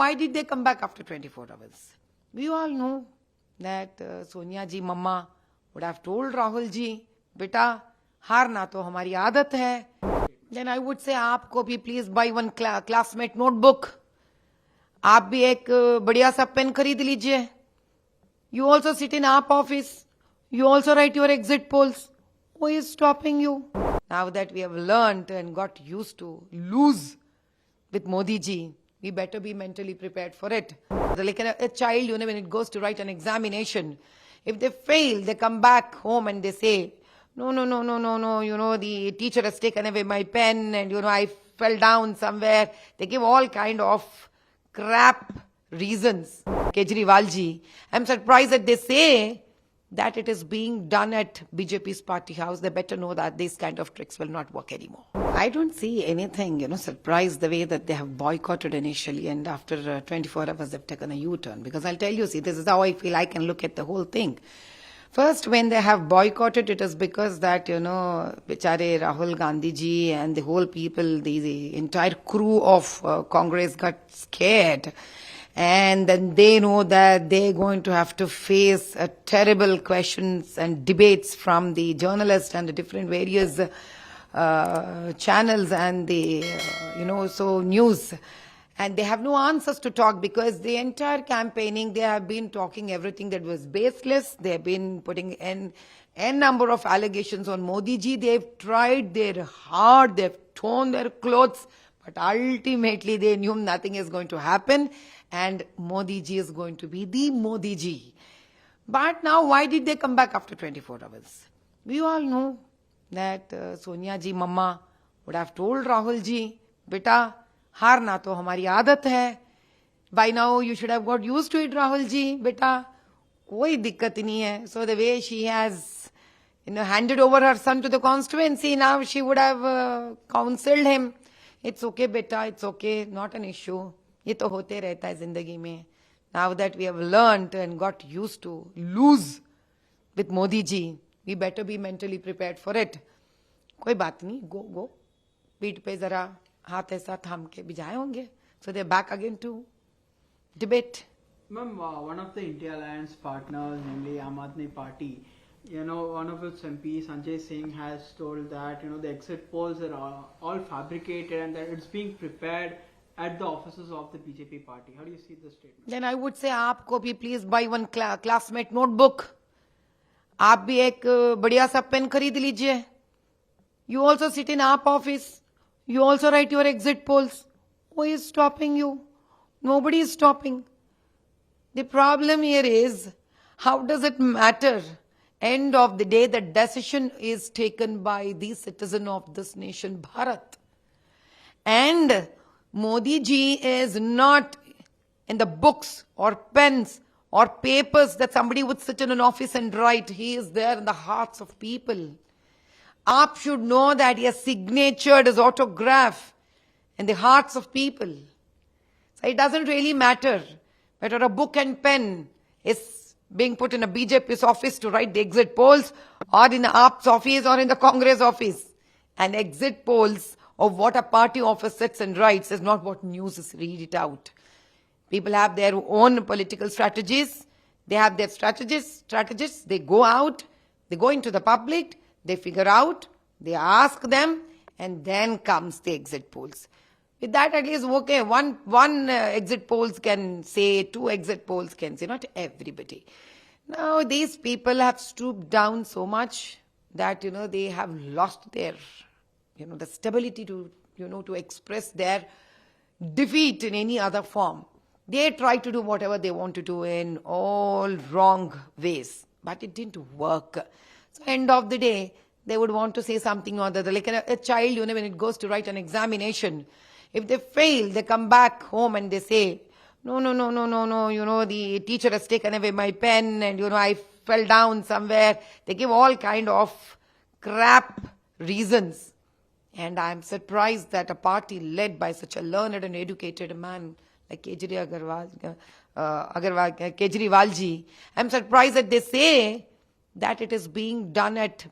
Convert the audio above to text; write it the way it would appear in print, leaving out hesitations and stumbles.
why did they come back after 24 hours? We all know that Sonia ji, Mama would have told Rahul ji, beta, हारना तो हमारी आदत है. Then I would say, आपको भी please buy one classmate notebook. आप भी एक बढ़िया सा पेन खरीद लीजिए. You also sit in AAP office. You also write your exit polls. Who is stopping you? Now that we have learned and got used to lose with Modi ji, we better be mentally prepared for it. Like a child, when it goes to write an examination, if they fail, they come back home and they say, no, the teacher has taken away my pen and, I fell down somewhere. They give all kind of crap reasons. Kejriwal ji, I'm surprised that they say that it is being done at BJP's party house. They better know that these kind of tricks will not work anymore. I don't see anything, surprised the way that they have boycotted initially, and after 24 hours they've taken a U-turn. Because I'll tell you, see, this is how I feel I can look at the whole thing. First, when they have boycotted, it is because that, Bichare Rahul Gandhi ji and the whole people, the entire crew of Congress got scared. And then they know that they're going to have to face terrible questions and debates from the journalists and the different various channels and the, news. And they have no answers to talk because the entire campaigning, they have been talking everything that was baseless. They have been putting n number of allegations on Modi ji. They've tried their hard, they've torn their clothes, but ultimately they knew nothing is going to happen. And Modi ji is going to be the Modi ji. But now, why did they come back after 24 hours? We all know that Sonia ji, Mama would have told Rahul ji, beta, हारना तो हमारी आदत है. By now you should have got used to it, Rahul ji, beta. कोई दिक्कत नहीं है. So the way she has, handed over her son to the constituency, now she would have counseled him. It's okay, beta. It's okay. Not an issue. ये तो होते रहता है जिंदगी में. Now that we have learned and got used to lose with Modi ji, we better be mentally prepared for it. कोई बात नहीं. Go. पीठ पे जरा हाथ ऐसा थाम के बिजाए होंगे. So they're back again to debate. Ma'am, one of the India Alliance partners, namely Aam Aadmi Party, one of its MPs, Sanjay Singh, has told that, the exit polls are all fabricated and that it's being prepared at the offices of the BJP party. How do you see this statement? Then I would say, आपको भी please buy one classmate notebook. आप भी एक बढ़िया सा pen खरीद लीजिए. You also sit in AAP office. You also write your exit polls. Who is stopping you? Nobody is stopping. The problem here is, how does it matter? End of the day, the decision is taken by the citizen of this nation, Bharat. And Modi ji is not in the books or pens or papers that somebody would sit in an office and write. He is there in the hearts of people. AAP should know that he has signatured his autograph in the hearts of people. So it doesn't really matter whether a book and pen is being put in a BJP's office to write the exit polls, or in the AAP's office, or in the Congress office. And exit polls of what a party office sits and writes is not what news is read it out. People have their own political strategies. They have their strategists. They go out, they go into the public, they figure out, they ask them, and then comes the exit polls. With that, at least, okay, one exit polls can say, 2 exit polls can say, not everybody. Now, these people have stooped down so much that, they have lost their, the stability to, to express their defeat in any other form. They try to do whatever they want to do in all wrong ways, but it didn't work. So, end of the day, they would want to say something or the other. Like a child, when it goes to write an examination, if they fail, they come back home and they say, no, the teacher has taken away my pen and, I fell down somewhere. They give all kind of crap reasons. And I'm surprised that a party led by such a learned and educated man like Kejriwal ji, I'm surprised that they say that it is being done at